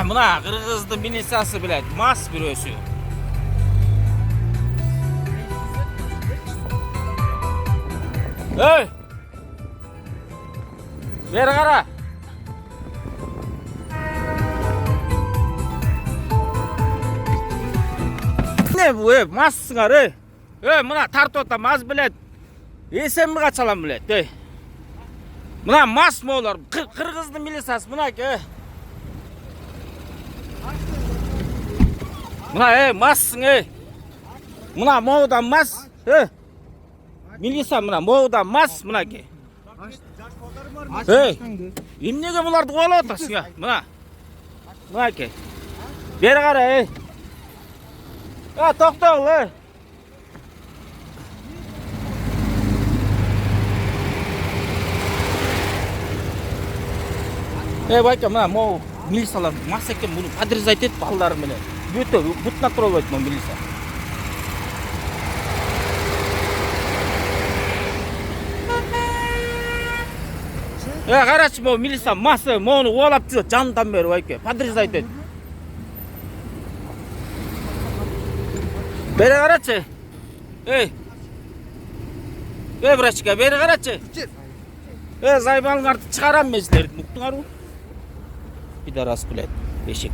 мына кыргыздын милициясы, блядь, мас бирөөсү. Эй! Бери кара. Не бу, массыңар, эй. Мына тартып атам, аз, блядь. Эсемби качалам, блядь, эй. Мына мас молар, кыргыздын милициясы, мына ке. Мына, массың, Мына моудан мас, Милиция мына моудан мас, мына ке. Эмнеге буларды куалап атасың, мына. Мына ке. Бери кара, токтогул, байка, мына моу милициялар мас экен, муну подрезать этип балдары менен. Бүтө бутуна турабайт mo милиция. Карачы mo милиция мас, моуну куалап жүрөт, жандан бери байке, подрезать эт. Бери карачы. Брачка, бери карачы. Займалыңарды чыгарам мен силерди, уктуңарбы? Пидорас, блядь, бешек.